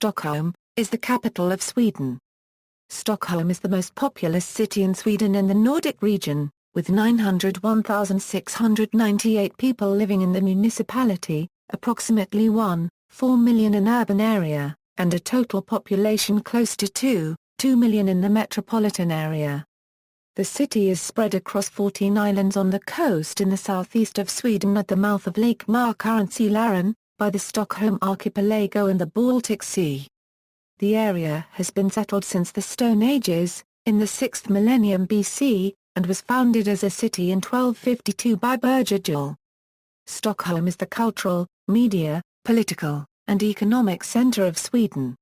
Stockholm, is the capital of Sweden. Stockholm is the most populous city in Sweden in the Nordic region, with 901,698 people living in the municipality, approximately 1.4 million in urban area, and a total population close to 2 million in the metropolitan area. The city is spread across 14 islands on the coast in the southeast of Sweden at the mouth of Lake Mälaren, by the Stockholm archipelago and the Baltic Sea. The area has been settled since the Stone Ages, in the 6th millennium BC, and was founded as a city in 1252 by Birger Jarl. Stockholm is the cultural, media, political, and economic center of Sweden.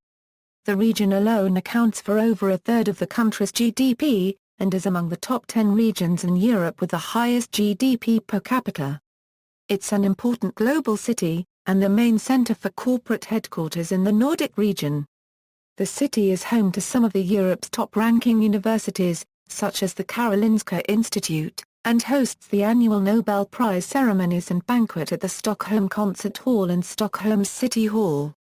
The region alone accounts for over a third of the country's GDP, and is among the top 10 regions in Europe with the highest GDP per capita. It's an important global city, and the main center for corporate headquarters in the Nordic region. The city is home to some of Europe's top-ranking universities, such as the Karolinska Institute, and hosts the annual Nobel Prize ceremonies and banquet at the Stockholm Concert Hall and Stockholm's City Hall.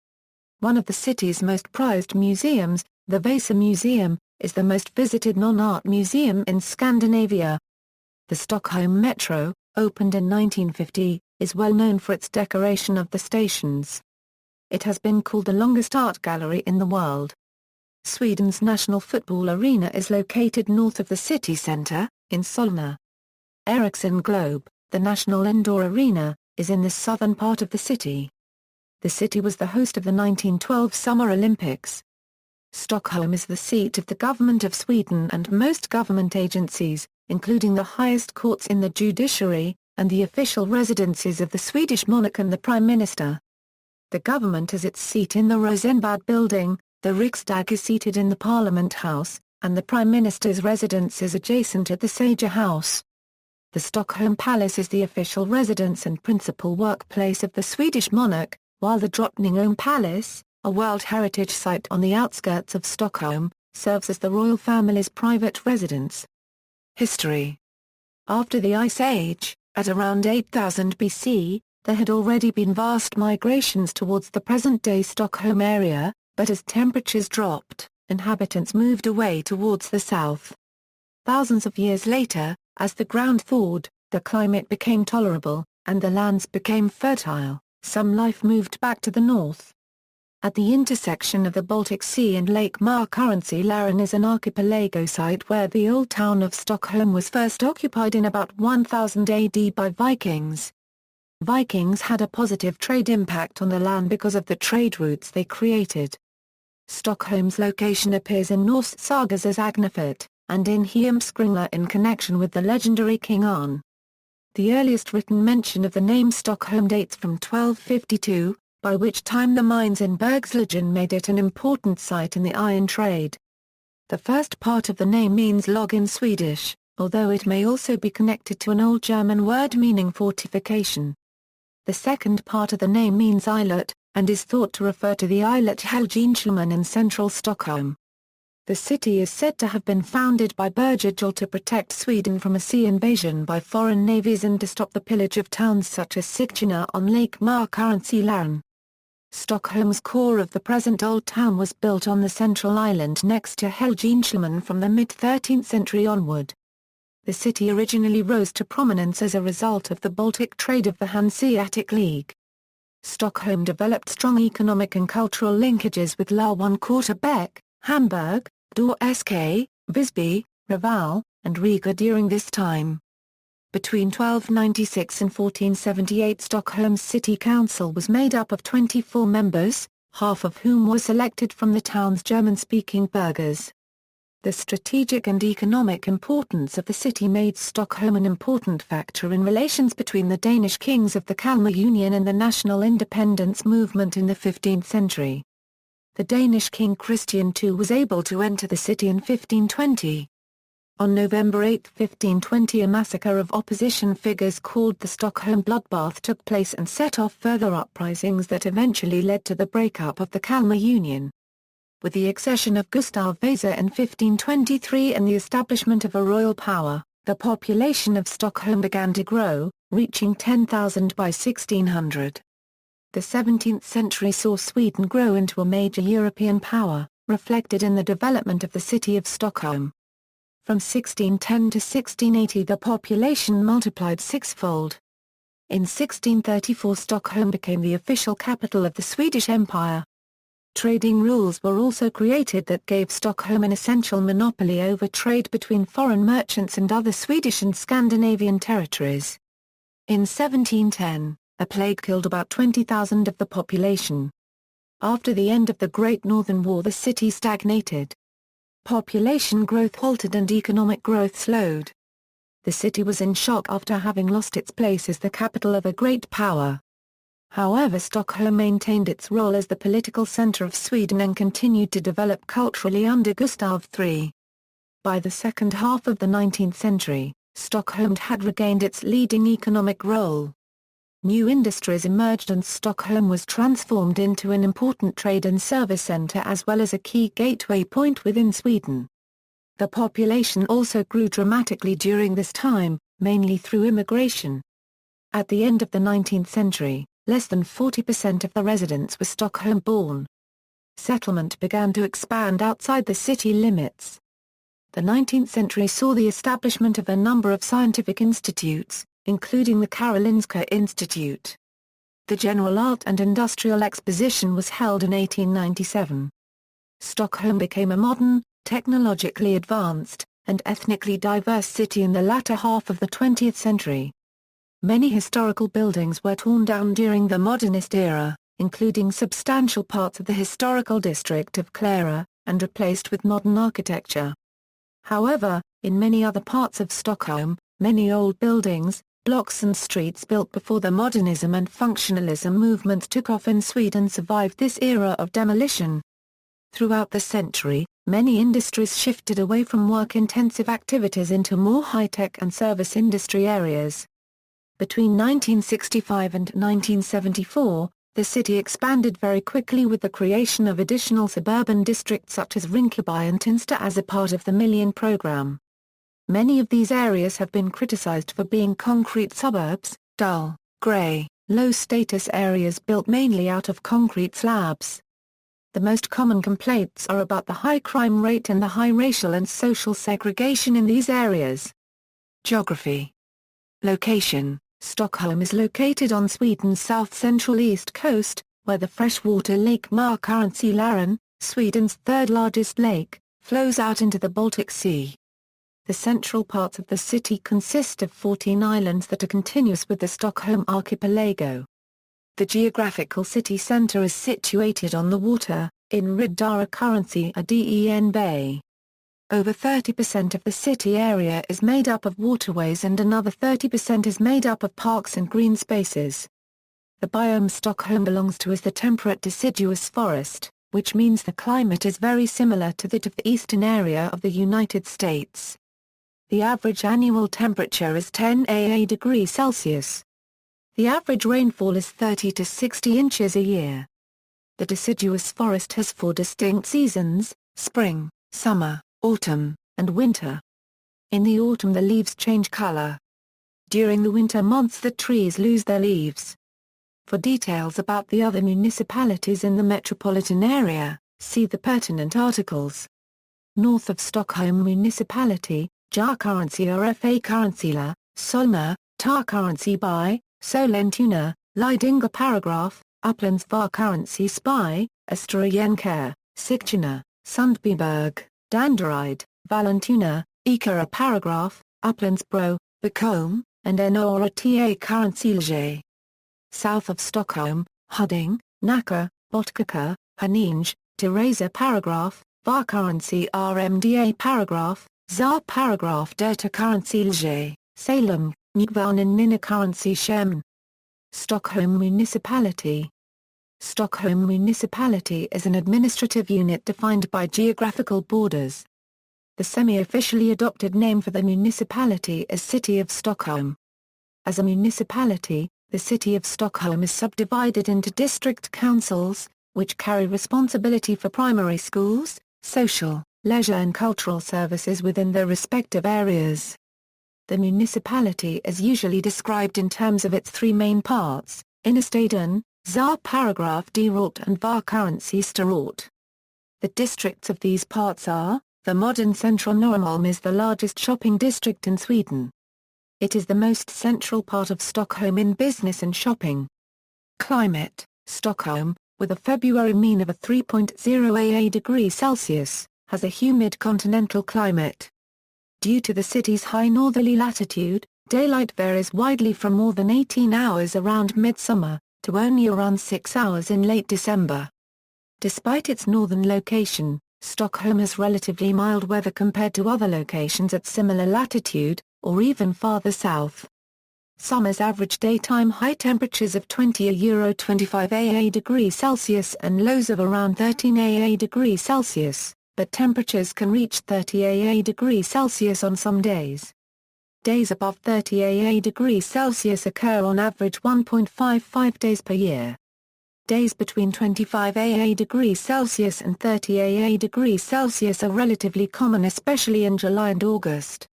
One of the city's most prized museums, the Vasa Museum, is the most visited non-art museum in Scandinavia. The Stockholm Metro, opened in 1950, is well known for its decoration of the stations. It has been called the longest art gallery in the world. Sweden's national football arena is located north of the city centre, in Solna. Ericsson Globe, the national indoor arena, is in the southern part of the city. The city was the host of the 1912 Summer Olympics. Stockholm is the seat of the government of Sweden and most government agencies, including the highest courts in the judiciary, and the official residencies of the Swedish monarch and the Prime Minister. The government has its seat in the Rosenbad building, the Riksdag is seated in the Parliament House, and the Prime Minister's residence is adjacent at the Sager House. The Stockholm Palace is the official residence and principal workplace of the Swedish monarch, while the Drottningholm Palace, a World Heritage Site on the outskirts of Stockholm, serves as the royal family's private residence. History. After the Ice Age, at around 8000 BC, there had already been vast migrations towards the present-day Stockholm area, but as temperatures dropped, inhabitants moved away towards the south. Thousands of years later, as the ground thawed, the climate became tolerable, and the lands became fertile, some life moved back to the north. At the intersection of the Baltic Sea and Lake Mälaren is an archipelago site where the old town of Stockholm was first occupied in about 1000 AD by Vikings. Vikings had a positive trade impact on the land because of the trade routes they created. Stockholm's location appears in Norse sagas as Agnefjord, and in Heimskringla in connection with the legendary King Arn. The earliest written mention of the name Stockholm dates from 1252, by which time the mines in Bergslagen made it an important site in the iron trade. The first part of the name means log in Swedish, although it may also be connected to an old German word meaning fortification. The second part of the name means islet, and is thought to refer to the islet Helgeandsholmen in central Stockholm. The city is said to have been founded by Birger Jarl to protect Sweden from a sea invasion by foreign navies and to stop the pillage of towns such as Sigtuna on Lake Mälaren. Stockholm's core of the present Old Town was built on the central island next to Helgeandsholmen from the mid-13th century onward. The city originally rose to prominence as a result of the Baltic trade of the Hanseatic League. Stockholm developed strong economic and cultural linkages with Quarterbeck, Hamburg, Sk, Visby, Reval, and Riga during this time. Between 1296 and 1478 Stockholm's city council was made up of 24 members, half of whom were selected from the town's German-speaking burghers. The strategic and economic importance of the city made Stockholm an important factor in relations between the Danish kings of the Kalmar Union and the national independence movement in the 15th century. The Danish king Christian II was able to enter the city in 1520. On November 8, 1520 a massacre of opposition figures called the Stockholm Bloodbath took place and set off further uprisings that eventually led to the breakup of the Kalmar Union. With the accession of Gustav Vasa in 1523 and the establishment of a royal power, the population of Stockholm began to grow, reaching 10,000 by 1600. The 17th century saw Sweden grow into a major European power, reflected in the development of the city of Stockholm. From 1610 to 1680 the population multiplied sixfold. In 1634 Stockholm became the official capital of the Swedish Empire. Trading rules were also created that gave Stockholm an essential monopoly over trade between foreign merchants and other Swedish and Scandinavian territories. In 1710, a plague killed about 20,000 of the population. After the end of the Great Northern War the city stagnated. Population growth halted and economic growth slowed. The city was in shock after having lost its place as the capital of a great power. However, Stockholm maintained its role as the political center of Sweden and continued to develop culturally under Gustav III. By the second half of the 19th century, Stockholm had regained its leading economic role. New industries emerged and Stockholm was transformed into an important trade and service center as well as a key gateway point within Sweden. The population also grew dramatically during this time, mainly through immigration. At the end of the 19th century, less than 40% of the residents were Stockholm-born. Settlement began to expand outside the city limits. The 19th century saw the establishment of a number of scientific institutes, including the Karolinska Institute. The General Art and Industrial Exposition was held in 1897. Stockholm became a modern, technologically advanced, and ethnically diverse city in the latter half of the 20th century. Many historical buildings were torn down during the modernist era, including substantial parts of the historical district of Klara, and replaced with modern architecture. However, in many other parts of Stockholm, many old buildings, blocks and streets built before the modernism and functionalism movements took off in Sweden survived this era of demolition. Throughout the century, many industries shifted away from work-intensive activities into more high-tech and service industry areas. Between 1965 and 1974, the city expanded very quickly with the creation of additional suburban districts such as Rinkeby and Tinsta as a part of the Millennium program. Many of these areas have been criticized for being concrete suburbs, dull, grey, low-status areas built mainly out of concrete slabs. The most common complaints are about the high crime rate and the high racial and social segregation in these areas. Geography. Location. Stockholm is located on Sweden's south-central east coast, where the freshwater Lake Mälaren, Sweden's third-largest lake, flows out into the Baltic Sea. The central parts of the city consist of 14 islands that are continuous with the Stockholm archipelago. The geographical city centre is situated on the water, in Riddarö currency a Den Bay. Over 30% of the city area is made up of waterways and another 30% is made up of parks and green spaces. The biome Stockholm belongs to is the temperate deciduous forest, which means the climate is very similar to that of the eastern area of the United States. The average annual temperature is 10 degrees Celsius. The average rainfall is 30 to 60 inches a year. The deciduous forest has 4 distinct seasons: spring, summer, autumn, and winter. In the autumn the leaves change color. During the winter months the trees lose their leaves. For details about the other municipalities in the metropolitan area, see the pertinent articles. North of Stockholm Municipality, Jarlkurrency or Fa Karantsila, Solna, Tarkurrency by, Sollentuna, Lidingö paragraph, Upplands Varkurrency Spy, Östra Sigtuna, Sundbyberg, Danderyd, Vallentuna, Ekara paragraph, Upplandsbro, Bochum, and Norra Ta Karantsila. South of Stockholm, Huddinge, Nacka, Botkyrka, Haninge, Teresa paragraph, Varkurrency Rmda paragraph, Zar paragraph Derta Karantsila, Salem, Nykvarn and Nina Karantsy Shem. Stockholm Municipality. Stockholm Municipality is an administrative unit defined by geographical borders. The semi-officially adopted name for the municipality is City of Stockholm. As a municipality, the City of Stockholm is subdivided into district councils, which carry responsibility for primary schools, social, leisure and cultural services within their respective areas. The municipality is usually described in terms of its 3 main parts: Innerstaden, Za paragraph D Rort and var currency Rort. The districts of these parts are, the modern central Norrmalm is the largest shopping district in Sweden. It is the most central part of Stockholm in business and shopping. Climate, Stockholm, with a February mean of a 3.0 degrees Celsius, has a humid continental climate. Due to the city's high northerly latitude, daylight varies widely from more than 18 hours around midsummer, to only around 6 hours in late December. Despite its northern location, Stockholm has relatively mild weather compared to other locations at similar latitude, or even farther south. Summers average daytime high temperatures of 20–25 degrees Celsius and lows of around 13 degrees Celsius, but temperatures can reach 30 degrees Celsius on some days. Days above 30 degrees Celsius occur on average 1.55 days per year. Days between 25 degrees Celsius and 30 degrees Celsius are relatively common, especially in July and August.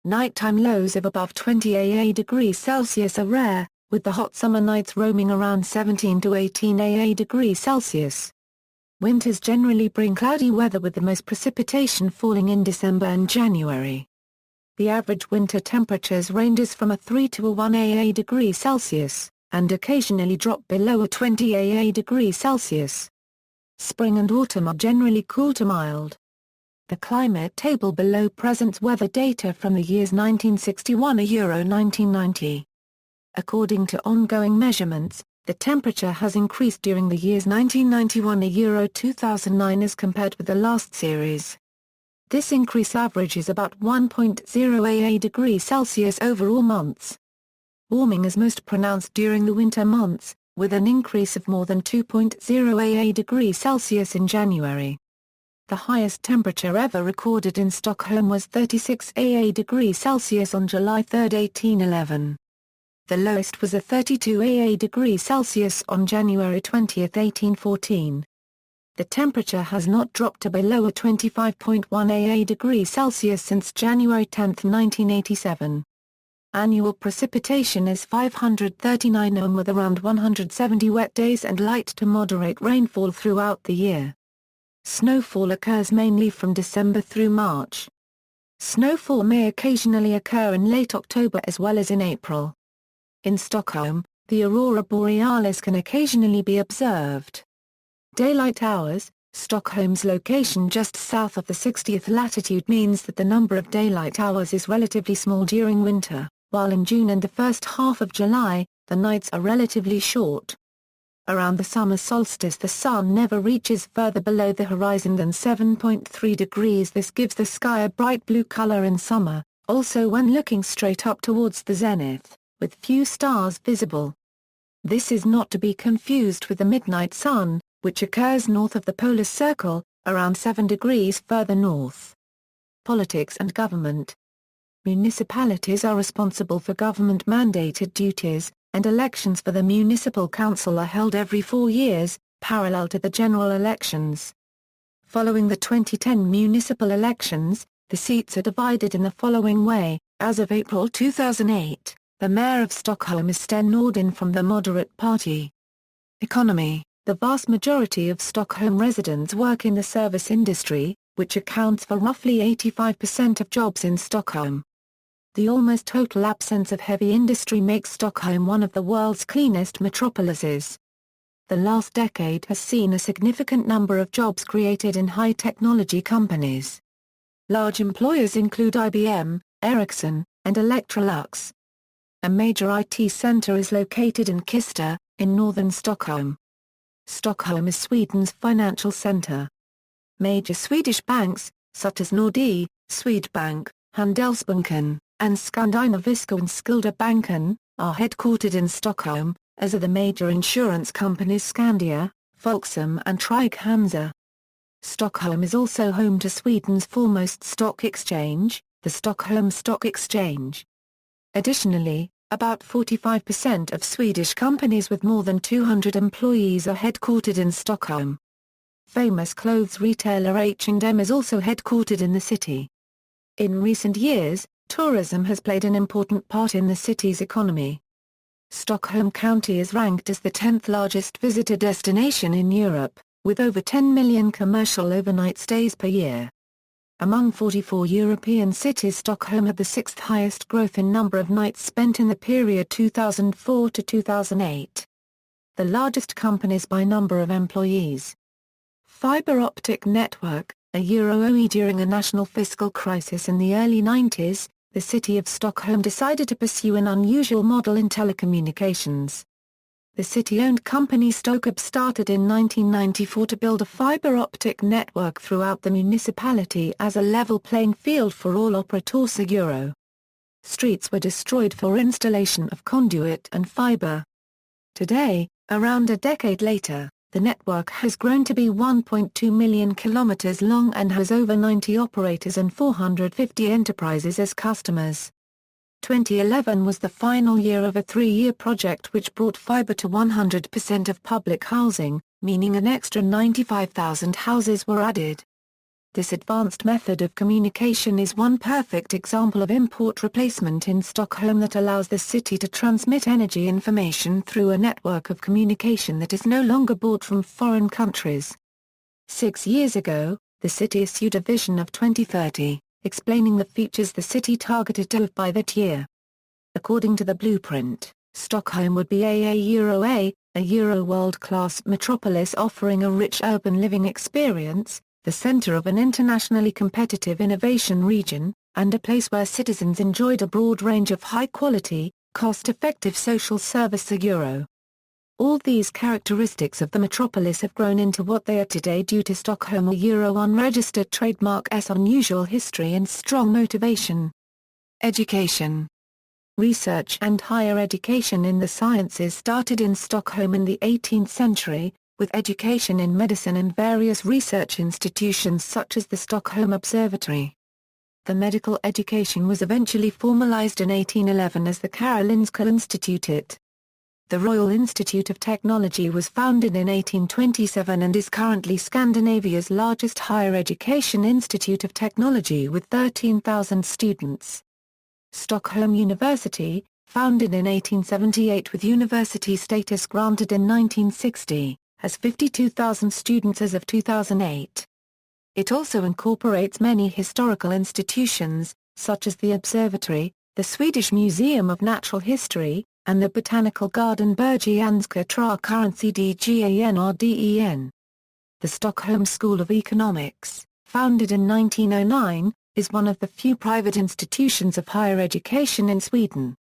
Nighttime lows of above 20 degrees Celsius are rare, with the hot summer nights roaming around 17 to 18 degrees Celsius. Winters generally bring cloudy weather, with the most precipitation falling in December and January. The average winter temperatures ranges from a 3 to a 1 degree Celsius, and occasionally drop below a 20 degrees Celsius. Spring and autumn are generally cool to mild. The climate table below presents weather data from the years 1961 to 1990. According to ongoing measurements, the temperature has increased during the years 1991 to 2009 as compared with the last series. This increase averages about 1.0 degrees Celsius over all months. Warming is most pronounced during the winter months, with an increase of more than 2.0 degrees Celsius in January. The highest temperature ever recorded in Stockholm was 36 degrees Celsius on July 3, 1811. The lowest was a 32 degrees Celsius on January 20, 1814. The temperature has not dropped to below a 25.1 degrees Celsius since January 10, 1987. Annual precipitation is 539 mm with around 170 wet days and light to moderate rainfall throughout the year. Snowfall occurs mainly from December through March. Snowfall may occasionally occur in late October as well as in April. In Stockholm, the aurora borealis can occasionally be observed. Daylight hours, Stockholm's location just south of the 60th latitude means that the number of daylight hours is relatively small during winter, while in June and the first half of July, the nights are relatively short. Around the summer solstice the sun never reaches further below the horizon than 7.3 degrees. This gives the sky a bright blue color in summer, also when looking straight up towards the zenith, with few stars visible. This is not to be confused with the midnight sun, which occurs north of the polar circle, around 7 degrees further north. Politics and government. Municipalities are responsible for government-mandated duties, and elections for the municipal council are held every 4 years, parallel to the general elections. Following the 2010 municipal elections, the seats are divided in the following way. As of April 2008, the mayor of Stockholm is Sten Nordin from the Moderate Party. Economy. The vast majority of Stockholm residents work in the service industry, which accounts for roughly 85% of jobs in Stockholm. The almost total absence of heavy industry makes Stockholm one of the world's cleanest metropolises. The last decade has seen a significant number of jobs created in high-technology companies. Large employers include IBM, Ericsson, and Electrolux. A major IT center is located in Kista, in northern Stockholm. Stockholm is Sweden's financial center. Major Swedish banks, such as Nordic, Swedbank, Handelsbanken, and Skandinaviska and Skuldabanken, are headquartered in Stockholm, as are the major insurance companies Skandia, Folksam and Trygg-Hansa. Stockholm is also home to Sweden's foremost stock exchange, the Stockholm Stock Exchange. Additionally, about 45% of Swedish companies with more than 200 employees are headquartered in Stockholm. Famous clothes retailer H&M is also headquartered in the city. In recent years, tourism has played an important part in the city's economy. Stockholm County is ranked as the 10th largest visitor destination in Europe, with over 10 million commercial overnight stays per year. Among 44 European cities, Stockholm had the sixth highest growth in number of nights spent in the period 2004 to 2008. The largest companies by number of employees. Fiber optic network, a Euro-OE. During a national fiscal crisis in the early 90s, the city of Stockholm decided to pursue an unusual model in telecommunications. The city-owned company ́stɔkːɔlm started in 1994 to build a fiber optic network throughout the municipality as a level playing field for all operators. Streets were destroyed for installation of conduit and fiber. Today, around a decade later, the network has grown to be 1.2 million kilometers long and has over 90 operators and 450 enterprises as customers. 2011 was the final year of a three-year project which brought fiber to 100% of public housing, meaning an extra 95,000 houses were added. This advanced method of communication is one perfect example of import replacement in Stockholm that allows the city to transmit energy information through a network of communication that is no longer bought from foreign countries. 6 years ago, the city issued a vision of 2030, explaining the features the city targeted to have by that year. According to the blueprint, Stockholm would be a Euro world-class metropolis offering a rich urban living experience, the center of an internationally competitive innovation region, and a place where citizens enjoyed a broad range of high-quality, cost-effective social service. All these characteristics of the metropolis have grown into what they are today due to Stockholm unregistered trademark's unusual history and strong motivation. Education. Research and higher education in the sciences started in Stockholm in the 18th century, with education in medicine and various research institutions such as the Stockholm Observatory. The medical education was eventually formalized in 1811 as the Karolinska Institute. The Royal Institute of Technology was founded in 1827 and is currently Scandinavia's largest higher education institute of technology with 13,000 students. Stockholm University, founded in 1878 with university status granted in 1960, has 52,000 students as of 2008. It also incorporates many historical institutions, such as the Observatory, the Swedish Museum of Natural History, and the Botanical Garden Bergianska Trädgårdsgarden. The Stockholm School of Economics, founded in 1909, is one of the few private institutions of higher education in Sweden.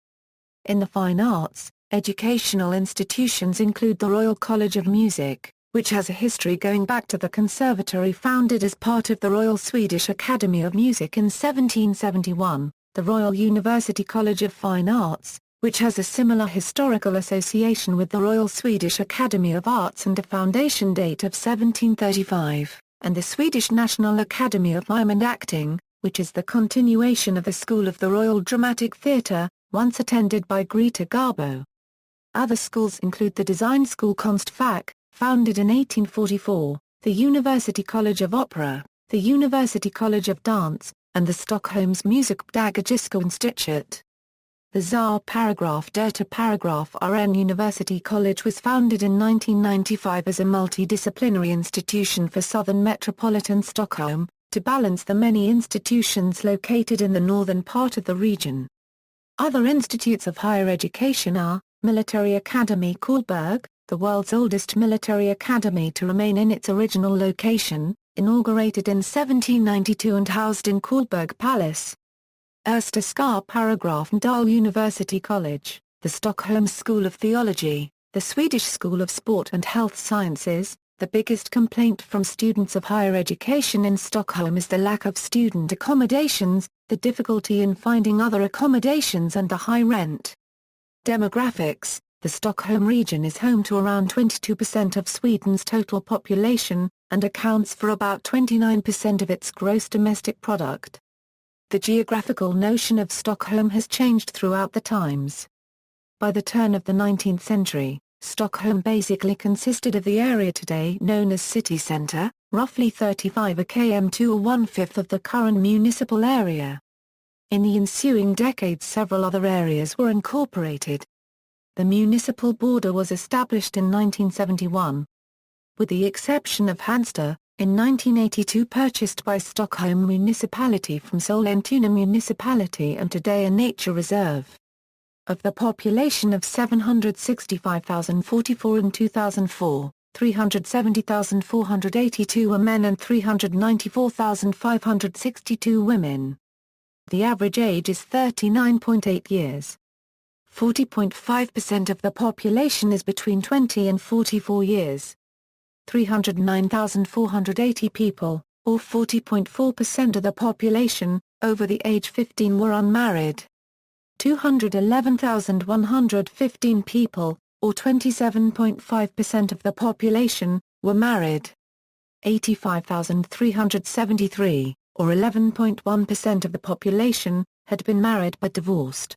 In the fine arts, educational institutions include the Royal College of Music, which has a history going back to the conservatory founded as part of the Royal Swedish Academy of Music in 1771, the Royal University College of Fine Arts, which has a similar historical association with the Royal Swedish Academy of Arts and a foundation date of 1735, and the Swedish National Academy of Mime and Acting, which is the continuation of the School of the Royal Dramatic Theatre, once attended by Greta Garbo. Other schools include the Design School Konstfack, founded in 1844, the University College of Opera, the University College of Dance, and the Stockholm's Musikpedagogiska Institute. The Tsar Paragraph Derta Paragraph RN University College was founded in 1995 as a multidisciplinary institution for southern metropolitan Stockholm, to balance the many institutions located in the northern part of the region. Other institutes of higher education are, Military Academy Karlberg, the world's oldest military academy to remain in its original location, inaugurated in 1792 and housed in Karlberg Palace. Ersta Skar Paragraph Dahl University College, the Stockholm School of Theology, the Swedish School of Sport and Health Sciences. The biggest complaint from students of higher education in Stockholm is the lack of student accommodations, the difficulty in finding other accommodations and the high rent. Demographics. The Stockholm region is home to around 22% of Sweden's total population, and accounts for about 29% of its gross domestic product. The geographical notion of Stockholm has changed throughout the times. By the turn of the 19th century, Stockholm basically consisted of the area today known as city centre, roughly 35 km to or 1/5 of the current municipal area. In the ensuing decades several other areas were incorporated. The municipal border was established in 1971. With the exception of Hansta, in 1982 purchased by Stockholm municipality from Sollentuna municipality and today a nature reserve. Of the population of 765,044 in 2004, 370,482 were men and 394,562 women. The average age is 39.8 years. 40.5% of the population is between 20 and 44 years. 309,480 people, or 40.4% of the population, over the age 15 were unmarried. 211,115 people, or 27.5% of the population, were married. 85,373, or 11.1% of the population, had been married but divorced.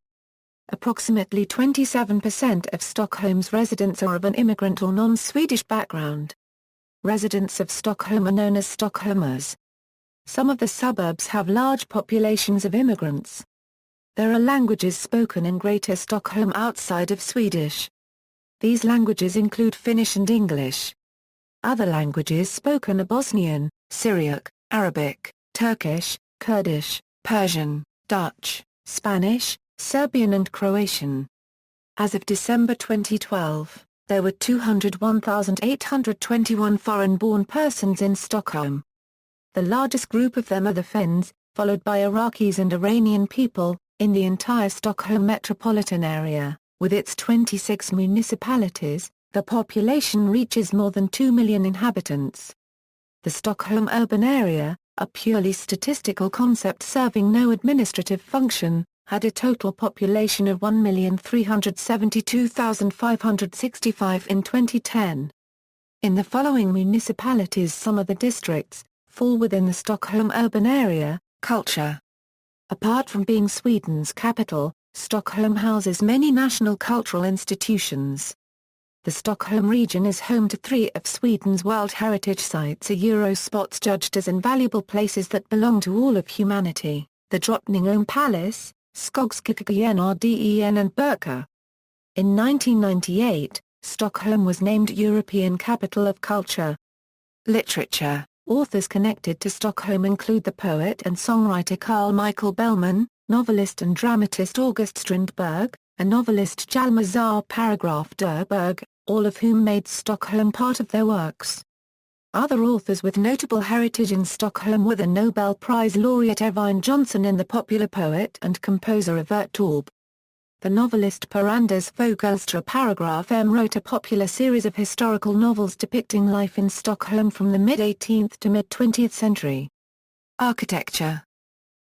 Approximately 27% of Stockholm's residents are of an immigrant or non-Swedish background. Residents of Stockholm are known as Stockholmers. Some of the suburbs have large populations of immigrants. There are languages spoken in Greater Stockholm outside of Swedish. These languages include Finnish and English. Other languages spoken are Bosnian, Syriac, Arabic, Turkish, Kurdish, Persian, Dutch, Spanish, Serbian and Croatian. As of December 2012, there were 201,821 foreign-born persons in Stockholm. The largest group of them are the Finns, followed by Iraqis and Iranian people, in the entire Stockholm metropolitan area. With its 26 municipalities, the population reaches more than 2 million inhabitants. The Stockholm urban area, a purely statistical concept serving no administrative function, had a total population of 1,372,565 in 2010. In the following municipalities some of the districts fall within the Stockholm urban area. Culture. Apart from being Sweden's capital, Stockholm houses many national cultural institutions. The Stockholm region is home to 3 of Sweden's World Heritage Sites, Eurospots judged as invaluable places that belong to all of humanity, the Drottningholm Palace, Skogskyrkan and Birka. In 1998, Stockholm was named European Capital of Culture. Literature. Authors connected to Stockholm include the poet and songwriter Carl Michael Bellman, novelist and dramatist August Strindberg, and novelist Hjalmar Durberg, all of whom made Stockholm part of their works. Other authors with notable heritage in Stockholm were the Nobel Prize laureate Evine Johnson and the popular poet and composer Evert Taube. The novelist Per Anders Fogelström wrote a popular series of historical novels depicting life in Stockholm from the mid-18th to mid-20th century. Architecture.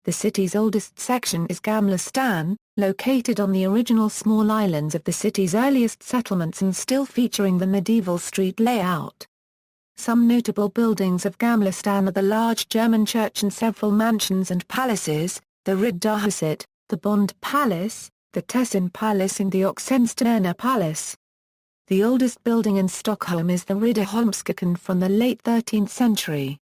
The city's oldest section is Gamla stan, located on the original small islands of the city's earliest settlements and still featuring the medieval street layout. Some notable buildings of Gamla stan are the large German church and several mansions and palaces, the Riddarhuset, the Bond Palace, the Tessin Palace and the Oxenstierna Palace. The oldest building in Stockholm is the Riddarholmskyrkan from the late 13th century.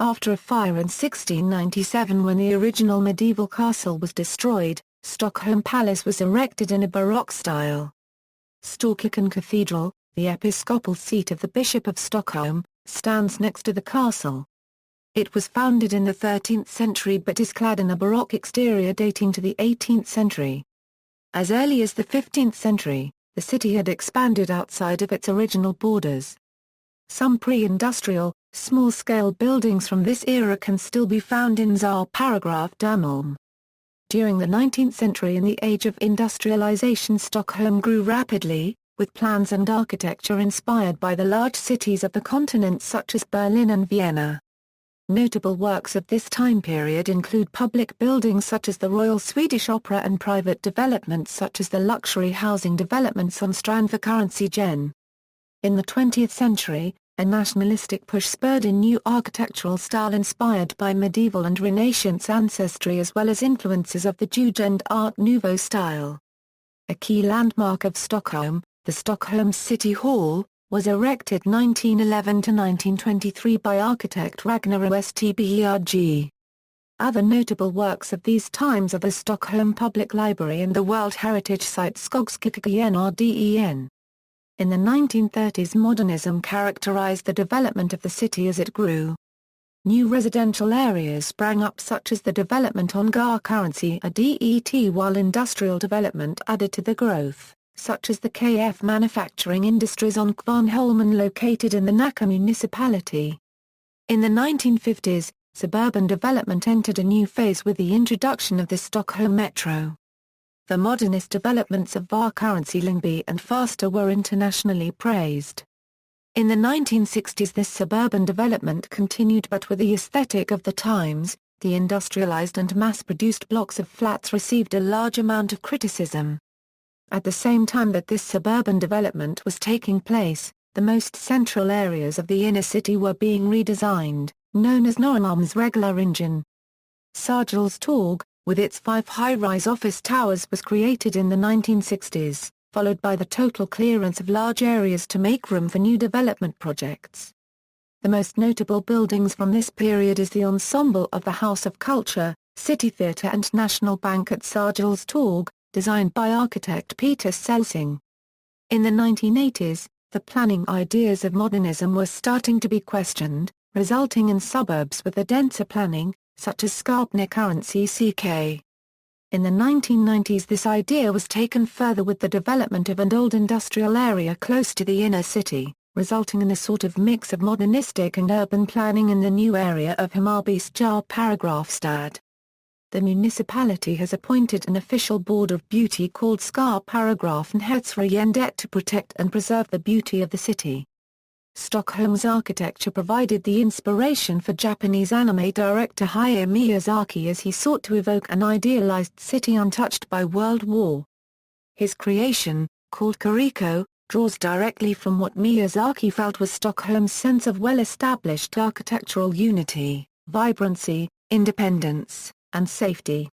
After a fire in 1697 when the original medieval castle was destroyed, Stockholm Palace was erected in a Baroque style. ʻstɔkːɔlm Cathedral, the episcopal seat of the Bishop of Stockholm, stands next to the castle. It was founded in the 13th century but is clad in a Baroque exterior dating to the 18th century. As early as the 15th century, the city had expanded outside of its original borders. Some pre-industrial, small-scale buildings from this era can still be found in Dörmholm. During the 19th century and the age of industrialization, Stockholm grew rapidly, with plans and architecture inspired by the large cities of the continent such as Berlin and Vienna. Notable works of this time period include public buildings such as the Royal Swedish Opera and private developments such as the luxury housing developments on Strandvacaransigen. In the 20th century, a nationalistic push spurred a new architectural style inspired by medieval and Renaissance ancestry as well as influences of the Jugend Art Nouveau style. A key landmark of Stockholm, the Stockholm City Hall, was erected 1911 to 1923 by architect Ragnar Östberg. Other notable works of these times are the Stockholm Public Library and the World Heritage Site ́stɔkːɔlm. In the 1930s, modernism characterized the development of the city as it grew. New residential areas sprang up, such as the development on Karolinska Det, while industrial development added to the growth, such as the KF manufacturing industries on Kvarnholmen located in the Nacka municipality. In the 1950s, suburban development entered a new phase with the introduction of the Stockholm Metro. The modernist developments of Vasa Museum and Fasta were internationally praised. In the 1960s, this suburban development continued, but with the aesthetic of the times. The industrialized and mass-produced blocks of flats received a large amount of criticism. At the same time that this suburban development was taking place, the most central areas of the inner city were being redesigned, known as Norrmalmsregularingen region. Sergels Torg, with its 5 high-rise office towers, was created in the 1960s, followed by the total clearance of large areas to make room for new development projects. The most notable buildings from this period is the ensemble of the House of Culture, City Theatre and National Bank at Sergels Torg, designed by architect Peter Celsing. In the 1980s, the planning ideas of modernism were starting to be questioned, resulting in suburbs with a denser planning, such as Skarpnäckarency CK. In the 1990s, this idea was taken further with the development of an old industrial area close to the inner city, resulting in a sort of mix of modernistic and urban planning in the new area of Hammarbystads. The municipality has appointed an official board of beauty called Skarparagrafen to protect and preserve the beauty of the city. Stockholm's architecture provided the inspiration for Japanese anime director Hayao Miyazaki as he sought to evoke an idealized city untouched by World War. His creation, called Kuriko, draws directly from what Miyazaki felt was Stockholm's sense of well-established architectural unity, vibrancy, independence, and safety.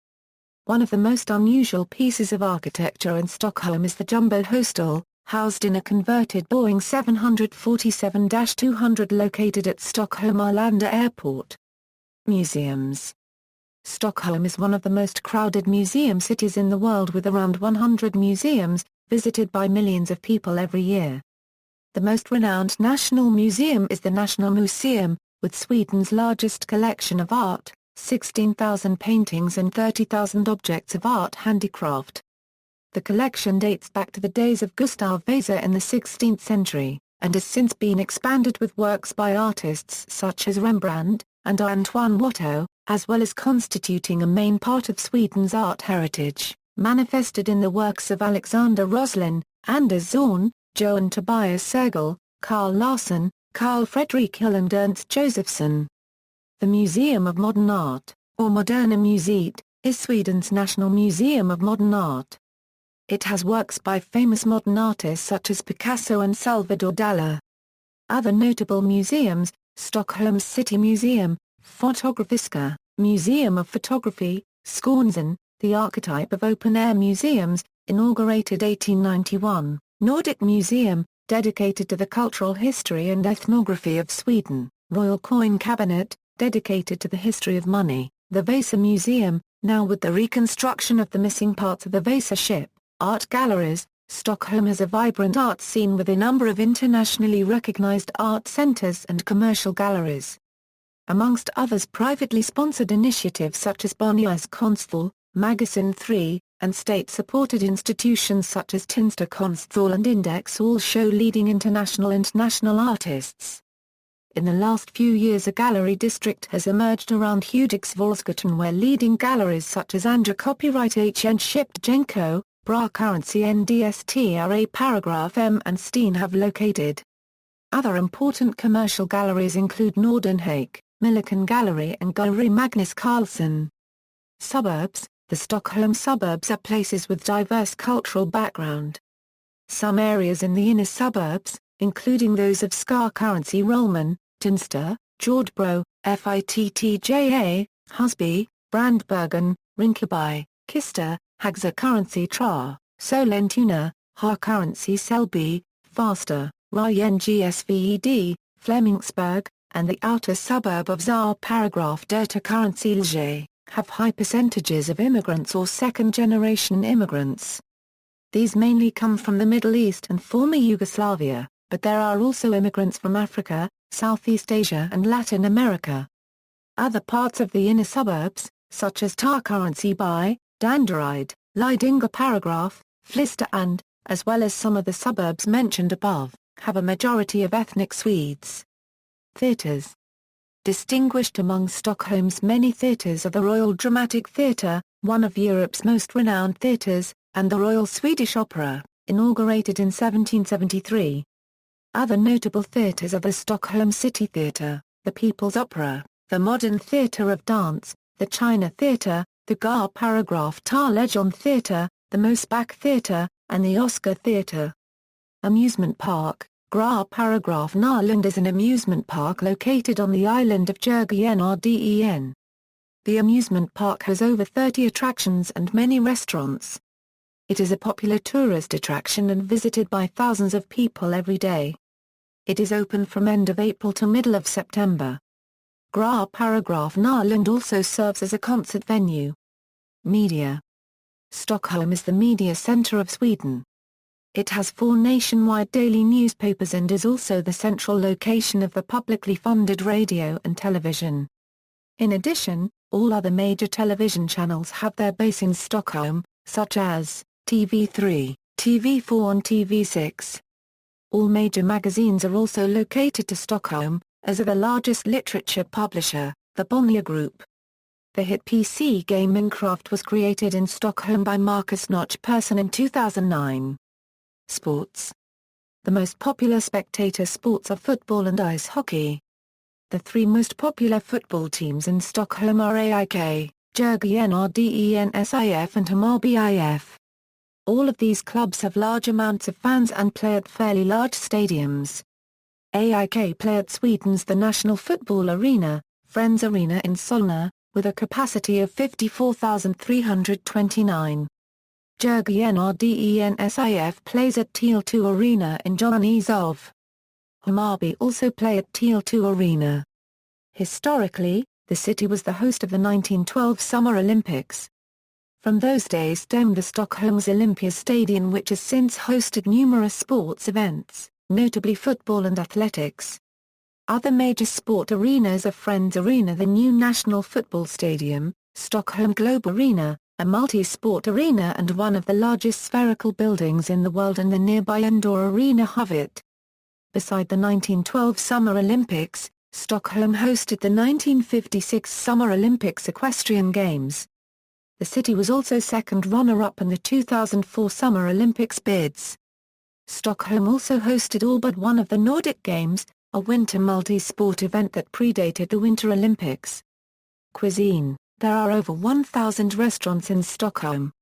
One of the most unusual pieces of architecture in Stockholm is the Jumbo Hostel, housed in a converted Boeing 747-200 located at Stockholm Arlanda Airport. Museums. Stockholm is one of the most crowded museum cities in the world, with around 100 museums, visited by millions of people every year. The most renowned national museum is the National Museum, with Sweden's largest collection of art, 16,000 paintings and 30,000 objects of art handicraft. The collection dates back to the days of Gustav Vasa in the 16th century, and has since been expanded with works by artists such as Rembrandt and Antoine Watteau, as well as constituting a main part of Sweden's art heritage, manifested in the works of Alexander Roslin, Anders Zorn, Johan Tobias Sergel, Carl Larsson, Carl Fredrik Hill and Ernst Josephson. The Museum of Modern Art, or Moderna Museet, is Sweden's national museum of modern art. It has works by famous modern artists such as Picasso and Salvador Dali. Other notable museums: Stockholm's City Museum, Fotografiska, Museum of Photography, Skånesen, the archetype of open-air museums, inaugurated 1891, Nordic Museum, dedicated to the cultural history and ethnography of Sweden, Royal Coin Cabinet, dedicated to the history of money, the Vasa Museum, now with the reconstruction of the missing parts of the Vasa ship, art galleries. Stockholm has a vibrant art scene with a number of internationally recognized art centers and commercial galleries. Amongst others, privately sponsored initiatives such as Bonniers Konsthall, Magazine 3, and state-supported institutions such as Tinsta Konsthall and Index all show leading international and national artists. In the last few years, a gallery district has emerged around Hudiksvallsgatan, where leading galleries such as Andra Copyright H and Shiptjenko, Bra Currency NDSTRA Paragraph M and Steen have located. Other important commercial galleries include Nordenhake, Millikan Gallery and Gallery Magnus Carlsen. Suburbs. The Stockholm suburbs are places with diverse cultural background. Some areas in the inner suburbs, including those of Skarpnäckarency, Tinsta, Jordbro, Fittja, Husby, Brandbergen, Rinkeby, Kista, Hagsa Tra, Sollentuna, Harkarency Selby, Fasta, Ryngsved, Flemingsberg, and the outer suburb of Paragraph Dirta Currency Lje. have high percentages of immigrants or second-generation immigrants. These mainly come from the Middle East and former Yugoslavia, but there are also immigrants from Africa, Southeast Asia and Latin America. Other parts of the inner suburbs, such as Tarkansby, Danderyd, Lidingö Paragraph, Flister and, as well as some of the suburbs mentioned above, have a majority of ethnic Swedes. Theatres. Distinguished among Stockholm's many theatres are the Royal Dramatic Theatre, one of Europe's most renowned theatres, and the Royal Swedish Opera, inaugurated in 1773. Other notable theatres are the Stockholm City Theatre, the People's Opera, the Modern Theatre of Dance, the China Theatre, the Gar Paragraph Tar Legion Theatre, the Mosebach Theatre, and the Oscar Theatre. Amusement Park. Gra Paragraph Narland is an amusement park located on the island of Jörgen. The amusement park has over 30 attractions and many restaurants. It is a popular tourist attraction and visited by thousands of people every day. It is open from end of April to middle of September. Gra Paragraph Narland also serves as a concert venue. Media. Stockholm is the media center of Sweden. It has 4 nationwide daily newspapers and is also the central location of the publicly funded radio and television. In addition, all other major television channels have their base in Stockholm, such as TV3, TV4 and TV6. All major magazines are also located to Stockholm, as are the largest literature publisher, the Bonnier Group. The hit PC game Minecraft was created in Stockholm by Marcus Notch Persson in 2009. Sports. The most popular spectator sports are football and ice hockey. The 3 most popular football teams in Stockholm are AIK, Jörgen and Hammarby IF. All of these clubs have large amounts of fans and play at fairly large stadiums. AIK play at Sweden's The National Football Arena, Friends Arena in Solna, with a capacity of 54,329. Jörgen plays at Tele2 Arena in Johanneshov. Hammarby also play at Tele2 Arena. Historically, the city was the host of the 1912 Summer Olympics. From those days stemmed the Stockholm's Olympiastadion, which has since hosted numerous sports events, notably football and athletics. Other major sport arenas are Friends Arena, the new National Football Stadium, Stockholm Globe Arena, a multi-sport arena and one of the largest spherical buildings in the world, and the nearby indoor arena Hovet. Beside the 1912 Summer Olympics, Stockholm hosted the 1956 Summer Olympics Equestrian Games. The city was also second runner-up in the 2004 Summer Olympics bids. Stockholm also hosted all but one of the Nordic Games, a winter multi-sport event that predated the Winter Olympics. Cuisine. There are over 1,000 restaurants in Stockholm.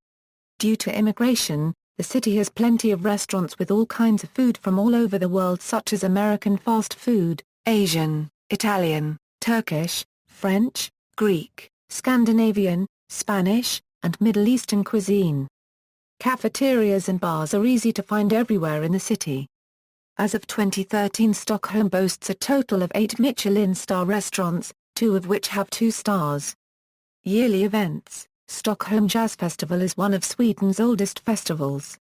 Due to immigration, the city has plenty of restaurants with all kinds of food from all over the world, such as American fast food, Asian, Italian, Turkish, French, Greek, Scandinavian, Spanish, and Middle Eastern cuisine. Cafeterias and bars are easy to find everywhere in the city. As of 2013, Stockholm boasts a total of 8 Michelin star restaurants, 2 of which have 2 stars. Yearly events. Stockholm Jazz Festival is one of Sweden's oldest festivals.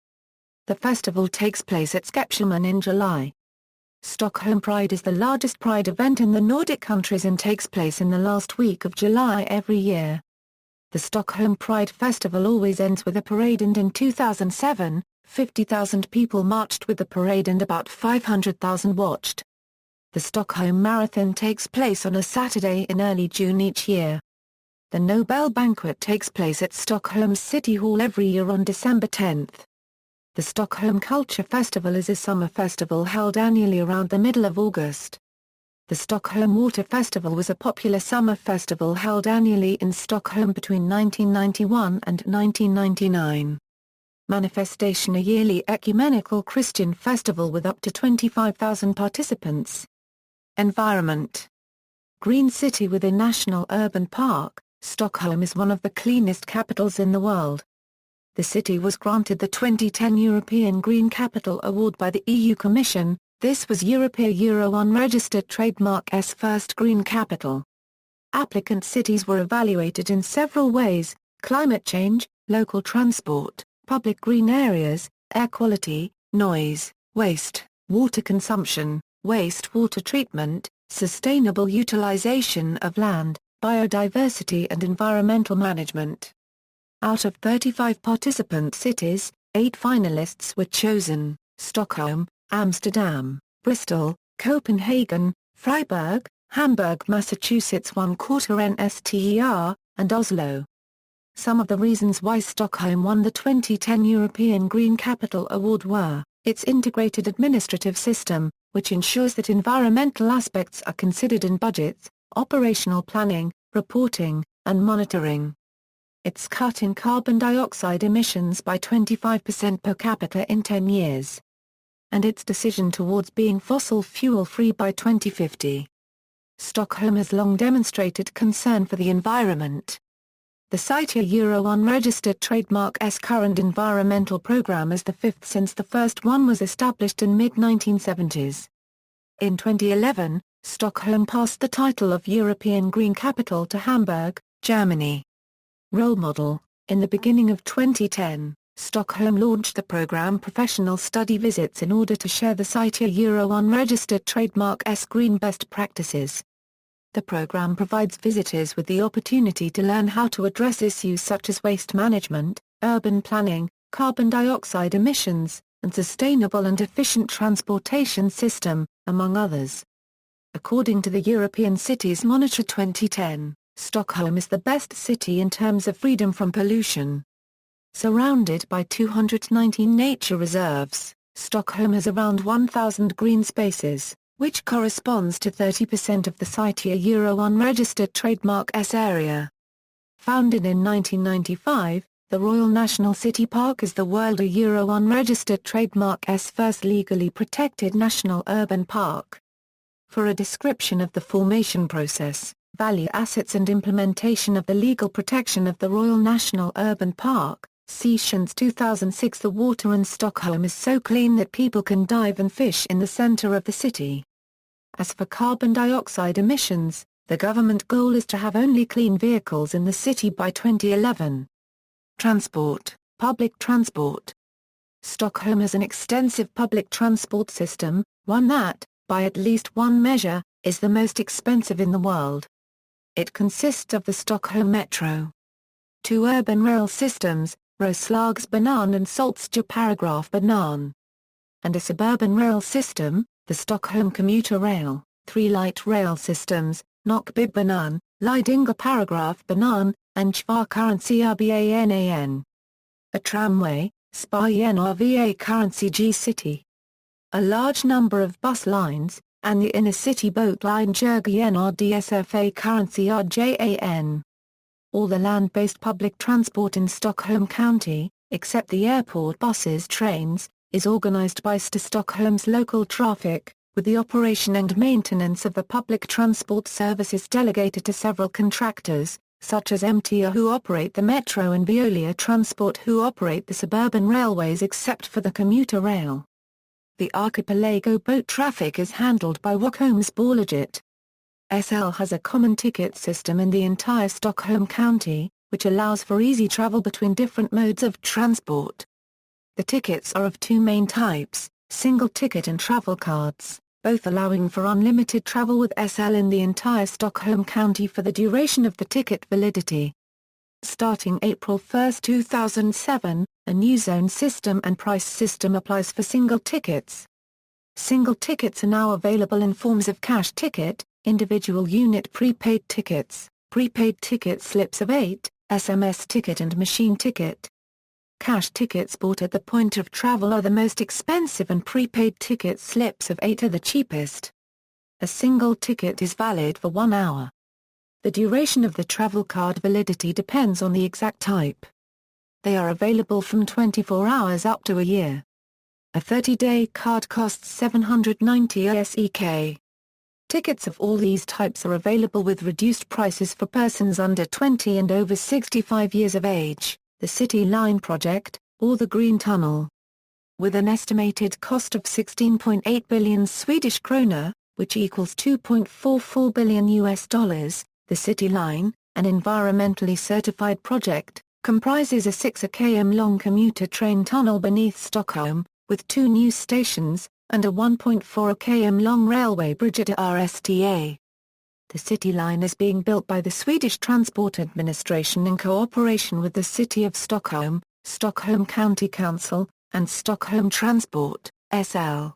The festival takes place at Skepelman in July. Stockholm Pride is the largest pride event in the Nordic countries and takes place in the last week of July every year. The Stockholm Pride Festival always ends with a parade, and in 2007, 50,000 people marched with the parade and about 500,000 watched. The Stockholm Marathon takes place on a Saturday in early June each year. The Nobel Banquet takes place at Stockholm's City Hall every year on December 10. The Stockholm Culture Festival is a summer festival held annually around the middle of August. The Stockholm Water Festival was a popular summer festival held annually in Stockholm between 1991 and 1999. Manifestation, a yearly ecumenical Christian festival with up to 25,000 participants. Environment. Green city with a national urban park, Stockholm is one of the cleanest capitals in the world. The city was granted the 2010 European Green Capital Award by the EU Commission. This was Europea Euro unregistered trademark's first green capital. applicant cities were evaluated in several ways: climate change, local transport, public green areas, air quality, noise, waste, water consumption, wastewater treatment, sustainable utilization of land, biodiversity and environmental management. Out of 35 participant cities, 8 finalists were chosen: Stockholm, Amsterdam, Bristol, Copenhagen, Freiburg, Hamburg, Massachusetts, ⅓NSTER, and Oslo. Some of the reasons why Stockholm won the 2010 European Green Capital Award were its integrated administrative system, which ensures that environmental aspects are considered in budgets, operational planning, reporting, and monitoring. Its cut in carbon dioxide emissions by 25% per capita in 10 years. And its decision towards being fossil fuel-free by 2050. Stockholm has long demonstrated concern for the environment. The site Euro unregistered trademark's current environmental program is the 5th since the first one was established in mid-1970s. In 2011, Stockholm passed the title of European Green Capital to Hamburg, Germany. Role model: in the beginning of 2010, Stockholm launched the program Professional Study Visits in order to share the site Euro unregistered trademark's green best practices. The program provides visitors with the opportunity to learn how to address issues such as waste management, urban planning, carbon dioxide emissions, and sustainable and efficient transportation system, among others. According to the European Cities Monitor 2010, Stockholm is the best city in terms of freedom from pollution. Surrounded by 219 nature reserves, Stockholm has around 1,000 green spaces, which corresponds to 30% of the site Euro unregistered trademark's area. Founded in 1995, the Royal National City Park is the world Euro unregistered trademark's first legally protected national urban park. For a description of the formation process, value assets and implementation of the legal protection of the Royal National Urban Park, see Science 2006. The water in Stockholm is so clean that people can dive and fish in the center of the city. As for carbon dioxide emissions, the government goal is to have only clean vehicles in the city by 2011. Transport, public transport. Stockholm has an extensive public transport system, one that, by at least one measure, is the most expensive in the world. It consists of the Stockholm Metro, 2 urban rail systems, Roslagsbanan and Saltsjöparagrafbanan, and a suburban rail system, the Stockholm Commuter Rail, 3 light rail systems, Knockbybanan, Lidingö-Paragrafbanan, and Kvarnsjöbanan. A tramway, Spårjärnväg Currency G-City. A large number of bus lines, and the inner-city boat line Jörgen-DSFA Currency RJAN. All the land-based public transport in Stockholm County, except the airport buses trains, is organized by Stockholm's local traffic, with the operation and maintenance of the public transport services delegated to several contractors, such as MTR who operate the metro and Veolia Transport who operate the suburban railways except for the commuter rail. The archipelago boat traffic is handled by Stockholmsbolaget. SL has a common ticket system in the entire Stockholm County, which allows for easy travel between different modes of transport. The tickets are of 2 main types, single ticket and travel cards, both allowing for unlimited travel with SL in the entire Stockholm County for the duration of the ticket validity. Starting April 1, 2007, a new zone system and price system applies for single tickets. Single tickets are now available in forms of cash ticket, individual unit prepaid tickets, prepaid ticket slips of 8, SMS ticket and machine ticket. Cash tickets bought at the point of travel are the most expensive and prepaid ticket slips of 8 are the cheapest. A single ticket is valid for 1 hour. The duration of the travel card validity depends on the exact type. They are available from 24 hours up to a year. A 30-day card costs 790 SEK. Tickets of all these types are available with reduced prices for persons under 20 and over 65 years of age, the City Line project, or the Green Tunnel. With an estimated cost of 16.8 billion Swedish krona, which equals $2.44 billion, The City Line, an environmentally certified project, comprises a 6 km long commuter train tunnel beneath Stockholm, with 2 new stations, and a 1.4 km long railway bridge at Rsta. The City Line is being built by the Swedish Transport Administration in cooperation with the City of Stockholm, Stockholm County Council, and Stockholm Transport, SL.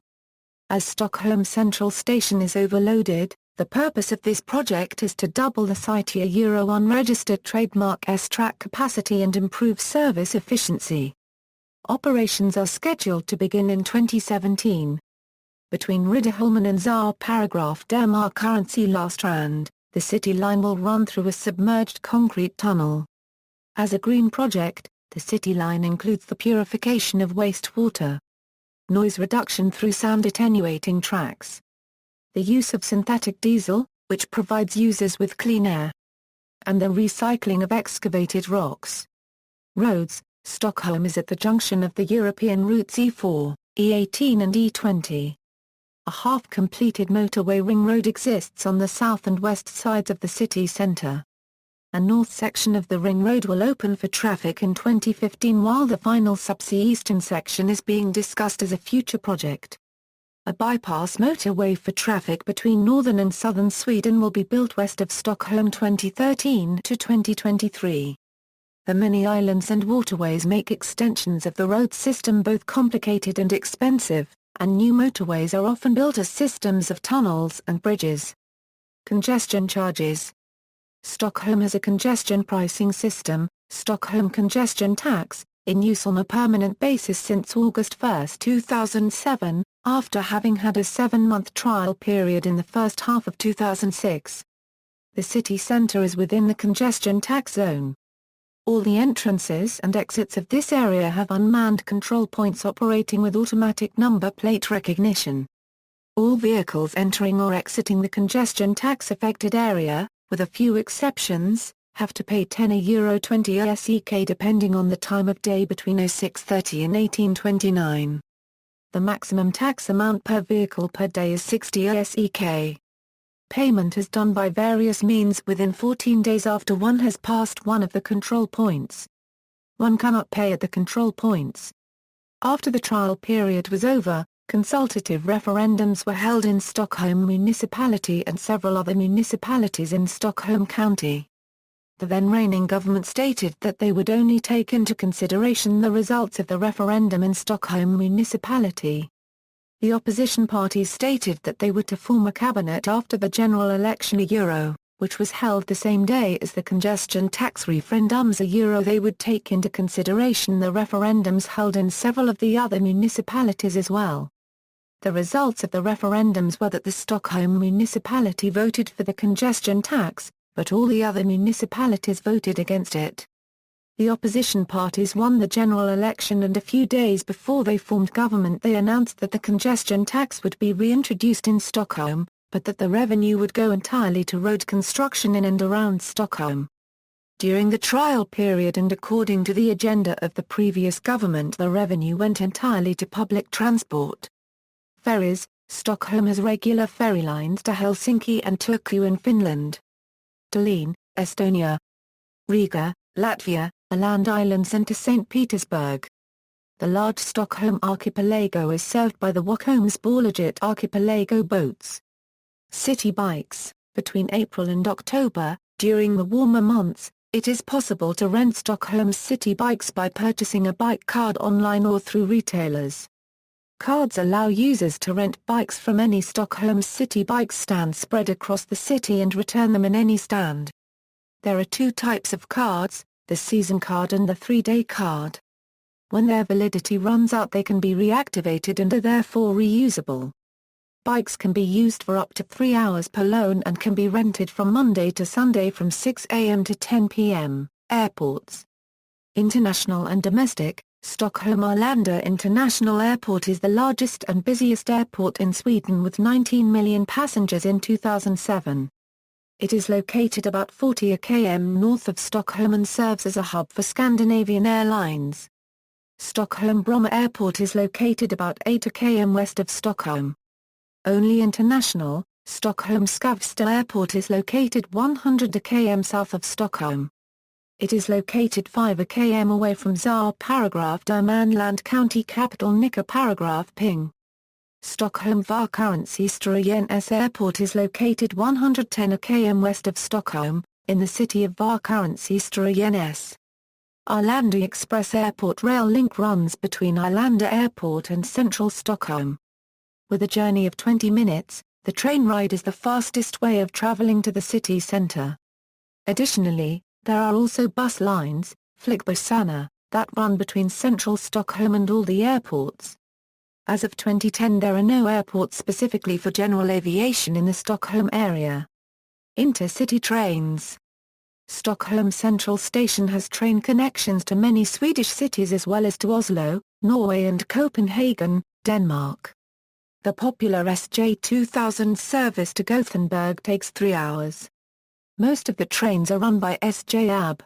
As Stockholm Central Station is overloaded, the purpose of this project is to double the site Euro unregistered trademark S-track capacity and improve service efficiency. Operations are scheduled to begin in 2017. Between Riddarholmen and Tsar Paragraph Denmark Currency Last Strand, the City Line will run through a submerged concrete tunnel. As a green project, the City Line includes the purification of wastewater, noise reduction through sound attenuating tracks, the use of synthetic diesel, which provides users with clean air, and the recycling of excavated rocks. Roads. Stockholm is at the junction of the European routes E4, E18 and E20. A half-completed motorway ring road exists on the south and west sides of the city centre. A north section of the ring road will open for traffic in 2015 while the final subsea eastern section is being discussed as a future project. A bypass motorway for traffic between northern and southern Sweden will be built west of Stockholm 2013 to 2023. The many islands and waterways make extensions of the road system both complicated and expensive, and new motorways are often built as systems of tunnels and bridges. Congestion charges. Stockholm has a congestion pricing system, Stockholm Congestion Tax, in use on a permanent basis since August 1, 2007, after having had a 7-month trial period in the first half of 2006. The city centre is within the congestion tax zone. All the entrances and exits of this area have unmanned control points operating with automatic number plate recognition. All vehicles entering or exiting the congestion tax-affected area, with a few exceptions, have to pay €10 SEK depending on the time of day between 06:30 and 18:29. The maximum tax amount per vehicle per day is 60 SEK. Payment is done by various means within 14 days after one has passed one of the control points. One cannot pay at the control points. After the trial period was over, consultative referendums were held in Stockholm municipality and several other municipalities in Stockholm County. The then reigning government stated that they would only take into consideration the results of the referendum in Stockholm municipality. The opposition parties stated that they were to form a cabinet after the general election which was held the same day as the congestion tax referendums they would take into consideration the referendums held in several of the other municipalities as well. The results of the referendums were that the Stockholm municipality voted for the congestion tax, but all the other municipalities voted against it. The opposition parties won the general election and a few days before they formed government they announced that the congestion tax would be reintroduced in Stockholm, but that the revenue would go entirely to road construction in and around Stockholm. During the trial period and according to the agenda of the previous government the revenue went entirely to public transport. Ferries. Stockholm has regular ferry lines to Helsinki and Turku in Finland. Tallinn, Estonia. Riga, Latvia, Åland Islands and to St. Petersburg. The large Stockholm archipelago is served by the Stockholms archipelago boats. City bikes. Between April and October, during the warmer months, it is possible to rent Stockholm's city bikes by purchasing a bike card online or through retailers. Cards allow users to rent bikes from any Stockholm's city bike stand spread across the city and return them in any stand. There are 2 types of cards, the season card and the 3-day card. When their validity runs out they can be reactivated and are therefore reusable. Bikes can be used for up to 3 hours per loan and can be rented from Monday to Sunday from 6 a.m. to 10 p.m. Airports. International and domestic. Stockholm Arlanda International Airport is the largest and busiest airport in Sweden with 19 million passengers in 2007. It is located about 40 km north of Stockholm and serves as a hub for Scandinavian airlines. Stockholm-Bromma Airport is located about 8 km west of Stockholm. Only international, Stockholm Skavsta Airport is located 100 km south of Stockholm. It is located 5 km away from Zar Paragraph Manland County capital Nika Paragraph Ping. Stockholm Vakaransiströjens Airport is located 110 km west of Stockholm, in the city of Vakaransiströjens. Arlanda Express Airport rail link runs between Arlanda Airport and central Stockholm. With a journey of 20 minutes, the train ride is the fastest way of traveling to the city centre. Additionally, there are also bus lines, Flygbusarna, that run between central Stockholm and all the airports. As of 2010 there are no airports specifically for general aviation in the Stockholm area. Intercity trains. Stockholm Central Station has train connections to many Swedish cities as well as to Oslo, Norway and Copenhagen, Denmark. The popular SJ2000 service to Gothenburg takes 3 hours. Most of the trains are run by SJ AB.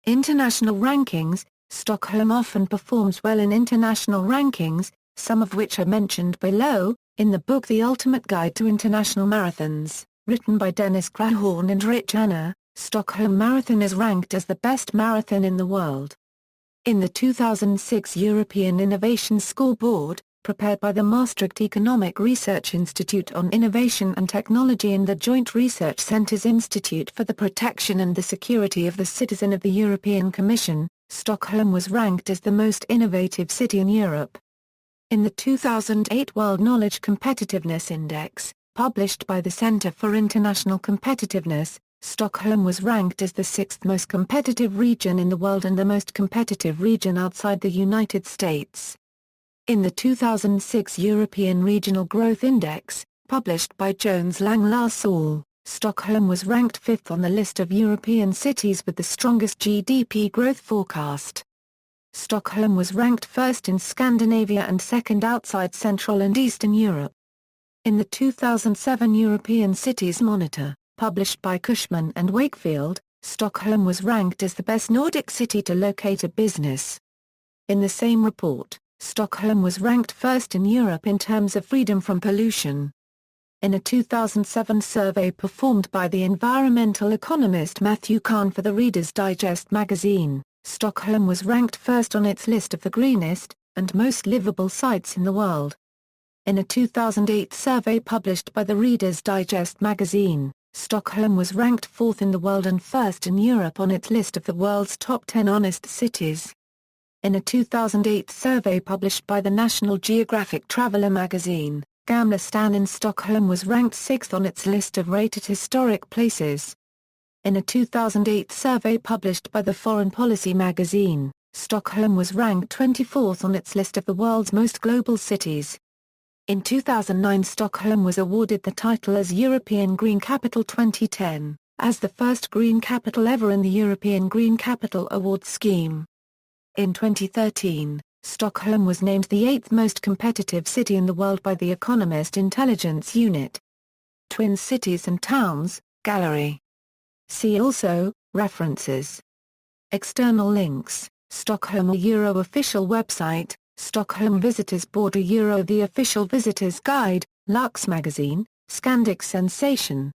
International rankings. Stockholm often performs well in international rankings, some of which are mentioned below, in the book The Ultimate Guide to International Marathons, written by Dennis Grahorn and Rich Anna. Stockholm Marathon is ranked as the best marathon in the world. In the 2006 European Innovation Scoreboard, prepared by the Maastricht Economic Research Institute on Innovation and Technology and the Joint Research Centres Institute for the Protection and the Security of the Citizen of the European Commission, Stockholm was ranked as the most innovative city in Europe. In the 2008 World Knowledge Competitiveness Index, published by the Centre for International Competitiveness, Stockholm was ranked as the 6th most competitive region in the world and the most competitive region outside the United States. In the 2006 European Regional Growth Index, published by Jones Lang LaSalle, Stockholm was ranked 5th on the list of European cities with the strongest GDP growth forecast. Stockholm was ranked 1st in Scandinavia and 2nd outside Central and Eastern Europe. In the 2007 European Cities Monitor, published by Cushman and Wakefield, Stockholm was ranked as the best Nordic city to locate a business. In the same report, Stockholm was ranked 1st in Europe in terms of freedom from pollution. In a 2007 survey performed by the environmental economist Matthew Kahn for the Reader's Digest magazine, Stockholm was ranked 1st on its list of the greenest and most livable sites in the world. In a 2008 survey published by the Reader's Digest magazine, Stockholm was ranked 4th in the world and 1st in Europe on its list of the world's top 10 honest cities. In a 2008 survey published by the National Geographic Traveller magazine, Gamla stan in Stockholm was ranked 6th on its list of rated historic places. In a 2008 survey published by the Foreign Policy magazine, Stockholm was ranked 24th on its list of the world's most global cities. In 2009 Stockholm was awarded the title as European Green Capital 2010, as the first green capital ever in the European Green Capital Award scheme. In 2013, Stockholm was named the 8th most competitive city in the world by the Economist Intelligence Unit. Twin Cities and Towns, Gallery. See also, References. External links, Stockholm Euro official website, Stockholm Visitors Board Euro The official visitors guide, Lux magazine, Scandic Sensation.